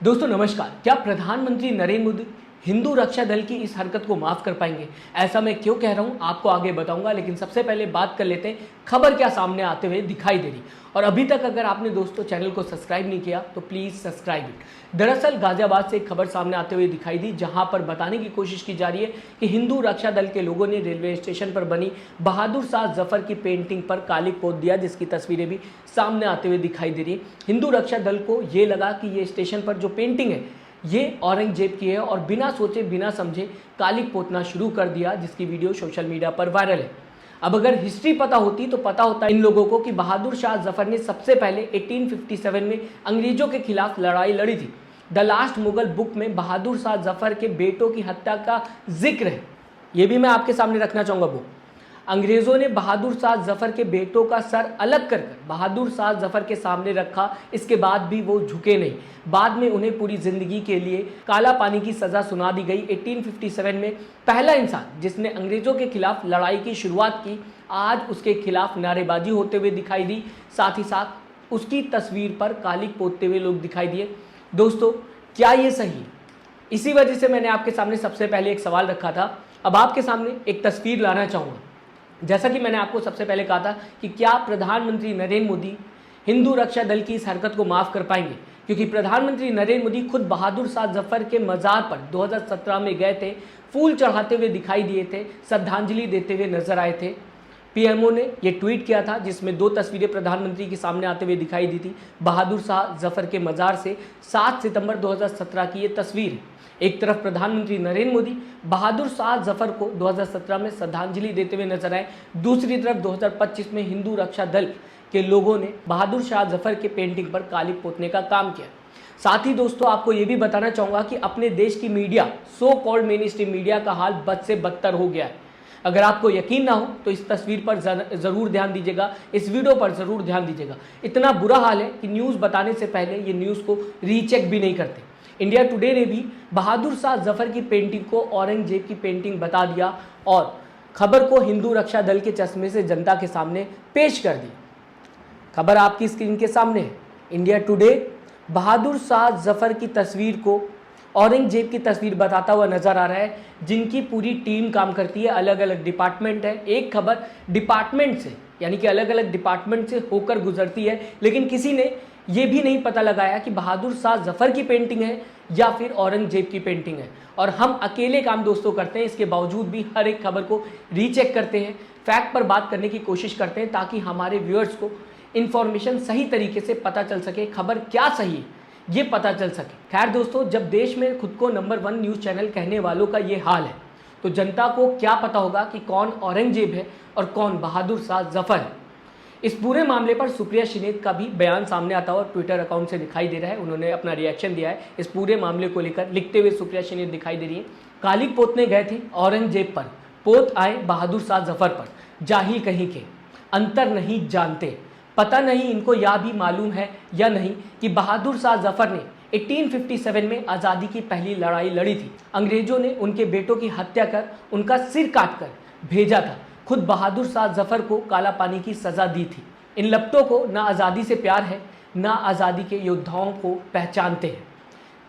दोस्तों नमस्कार। क्या प्रधानमंत्री नरेंद्र मोदी हिंदू रक्षा दल की इस हरकत को माफ कर पाएंगे? ऐसा मैं क्यों कह रहा हूं आपको आगे बताऊंगा, लेकिन सबसे पहले बात कर लेते हैं खबर क्या सामने आते हुए दिखाई दे रही। और अभी तक अगर आपने दोस्तों चैनल को सब्सक्राइब नहीं किया तो प्लीज सब्सक्राइब इट। दरअसल गाजियाबाद से एक खबर सामने आते हुए दिखाई दी, जहां पर बताने की कोशिश की जा रही है कि हिंदू रक्षा दल के लोगों ने रेलवे स्टेशन पर बनी बहादुर शाह जफर की पेंटिंग पर कालिक पोत दिया, जिसकी तस्वीरें भी सामने आते हुए दिखाई दे रही है। हिंदू रक्षा दल को ये लगा कि ये स्टेशन पर जो पेंटिंग है ये औरंगजेब की है और बिना सोचे बिना समझे कालिक पोतना शुरू कर दिया, जिसकी वीडियो सोशल मीडिया पर वायरल है। अब अगर हिस्ट्री पता होती तो पता होता इन लोगों को कि बहादुर शाह जफर ने सबसे पहले 1857 में अंग्रेजों के खिलाफ लड़ाई लड़ी थी। द लास्ट मुगल बुक में बहादुर शाह जफर के बेटों की हत्या का जिक्र है, ये भी मैं आपके सामने रखना चाहूँगा। वो अंग्रेजों ने बहादुर शाह जफर के बेटों का सर अलग कर बहादुर शाह जफर के सामने रखा, इसके बाद भी वो झुके नहीं। बाद में उन्हें पूरी जिंदगी के लिए काला पानी की सजा सुना दी गई। 1857 में पहला इंसान जिसने अंग्रेजों के खिलाफ लड़ाई की शुरुआत की, आज उसके खिलाफ नारेबाजी होते हुए दिखाई दी। साथ ही साथ उसकी तस्वीर पर कालिक पोतते हुए लोग दिखाई दिए। दोस्तों क्या ये सही? इसी वजह से मैंने आपके सामने सबसे पहले एक सवाल रखा था। अब आपके सामने एक तस्वीर लाना चाहूँगा। जैसा कि मैंने आपको सबसे पहले कहा था कि क्या प्रधानमंत्री नरेंद्र मोदी हिंदू रक्षा दल की इस हरकत को माफ कर पाएंगे, क्योंकि प्रधानमंत्री नरेंद्र मोदी खुद बहादुर शाह जफर के मजार पर 2017 में गए थे, फूल चढ़ाते हुए दिखाई दिए थे, श्रद्धांजलि देते हुए नजर आए थे। पीएमओ ने ये ट्वीट किया था जिसमें दो तस्वीरें प्रधानमंत्री के सामने आते हुए दिखाई दी थी। बहादुर शाह जफर के मजार से 7 सितंबर 2017 की ये तस्वीर है। एक तरफ प्रधानमंत्री नरेंद्र मोदी बहादुर शाह जफर को 2017 में श्रद्धांजलि देते हुए नजर आए, दूसरी तरफ 2025 में हिंदू रक्षा दल के लोगों ने बहादुर शाह जफर के पेंटिंग पर कालिक पोतने का काम किया। साथ ही दोस्तों आपको ये भी बताना चाहूँगा कि अपने देश की media, so called main stream media का हाल बद से बदतर हो गया है। अगर आपको यकीन ना हो तो इस तस्वीर पर ज़रूर ध्यान दीजिएगा, इस वीडियो पर ज़रूर ध्यान दीजिएगा। इतना बुरा हाल है कि न्यूज़ बताने से पहले ये न्यूज़ को रीचेक भी नहीं करते। इंडिया टुडे ने भी बहादुर शाह जफर की पेंटिंग को औरंगजेब की पेंटिंग बता दिया और खबर को हिंदू रक्षा दल के चश्मे से जनता के सामने पेश कर दी। खबर आपकी स्क्रीन के सामने है। इंडिया टुडे बहादुर शाह जफर की तस्वीर को औरंगजेब की तस्वीर बताता हुआ नजर आ रहा है, जिनकी पूरी टीम काम करती है, अलग अलग डिपार्टमेंट है। एक खबर डिपार्टमेंट से यानी कि अलग अलग डिपार्टमेंट से होकर गुजरती है, लेकिन किसी ने ये भी नहीं पता लगाया कि बहादुर शाह जफर की पेंटिंग है या फिर औरंगजेब की पेंटिंग है। और हम अकेले काम दोस्तों करते हैं, इसके बावजूद भी हर एक खबर को रीचेक करते हैं, फैक्ट पर बात करने की कोशिश करते हैं, ताकि हमारे व्यूअर्स को इन्फॉर्मेशन सही तरीके से पता चल सके, खबर क्या सही है ये पता चल सके। खैर दोस्तों, जब देश में खुद को नंबर 1 न्यूज़ चैनल कहने वालों का ये हाल है, तो जनता को क्या पता होगा कि कौन औरंगजेब है और कौन बहादुर शाह जफर है। इस पूरे मामले पर सुप्रिया श्रीनेत का भी बयान सामने आता हुआ ट्विटर अकाउंट से दिखाई दे रहा है। उन्होंने अपना रिएक्शन दिया है इस पूरे मामले को लेकर। लिखते हुए सुप्रिया श्रीनेत दिखाई दे रही है, कालिक पोतने गए थे औरंगजेब पर, पोत आए बहादुर शाह जफर पर, जाहिल कहीं के अंतर नहीं जानते। पता नहीं इनको यह भी मालूम है या नहीं कि बहादुर शाह जफर ने 1857 में आज़ादी की पहली लड़ाई लड़ी थी। अंग्रेजों ने उनके बेटों की हत्या कर उनका सिर काट कर भेजा था। खुद बहादुर शाह जफर को काला पानी की सज़ा दी थी। इन लपटों को ना आज़ादी से प्यार है, ना आज़ादी के योद्धाओं को पहचानते हैं।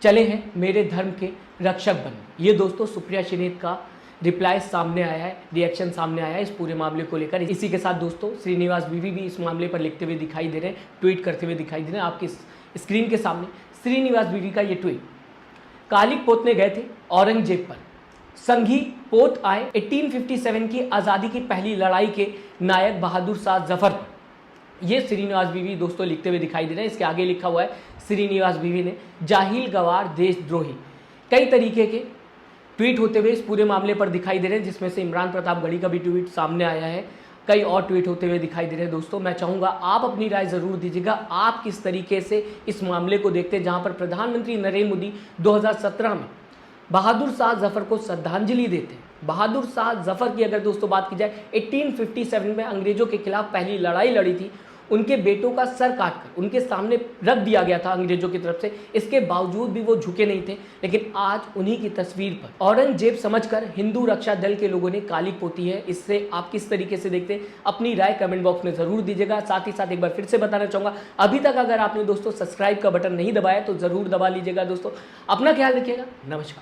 चले हैं मेरे धर्म के रक्षक बन। ये दोस्तों सुप्रिया श्रीनेत का रिप्लाई सामने आया है, रिएक्शन सामने आया है इस पूरे मामले को लेकर। इसी के साथ दोस्तों श्रीनिवास बीवी भी इस मामले पर लिखते हुए दिखाई दे रहे हैं, ट्वीट करते हुए दिखाई दे रहे हैं आपकी स्क्रीन के सामने। श्रीनिवास बीवी का ये ट्वीट, कालिक पोतने गए थे औरंगजेब पर, संघी पोत आए 1857 की आज़ादी की पहली लड़ाई के नायक बहादुर शाह जफर पर। ये श्रीनिवास बीवी दोस्तों लिखते हुए दिखाई दे रहे हैं। इसके आगे लिखा हुआ है श्रीनिवास बीवी ने, जाहिल गवार देशद्रोही। कई तरीके के ट्वीट होते हुए इस पूरे मामले पर दिखाई दे रहे हैं, जिसमें से इमरान प्रतापगढ़ी का भी ट्वीट सामने आया है। कई और ट्वीट होते हुए दिखाई दे रहे हैं। दोस्तों मैं चाहूँगा आप अपनी राय ज़रूर दीजिएगा, आप किस तरीके से इस मामले को देखते हैं, जहाँ पर प्रधानमंत्री नरेंद्र मोदी 2017 में बहादुर शाह जफर को श्रद्धांजलि देते हैं। बहादुर शाह जफर की अगर दोस्तों बात की जाए, 1857 में अंग्रेजों के खिलाफ पहली लड़ाई लड़ी थी, उनके बेटों का सर काटकर उनके सामने रख दिया गया था अंग्रेजों की तरफ से। इसके बावजूद भी वो झुके नहीं थे, लेकिन आज उन्हीं की तस्वीर पर औरंगजेब समझकर हिंदू रक्षा दल के लोगों ने काली पोती है। इससे आप किस तरीके से देखते हैं, अपनी राय कमेंट बॉक्स में जरूर दीजिएगा। साथ ही साथ एक बार फिर से बताना चाहूंगा, अभी तक अगर आपने दोस्तों सब्सक्राइब का बटन नहीं दबाया तो जरूर दबा लीजिएगा। दोस्तों अपना ख्याल रखिएगा। नमस्कार।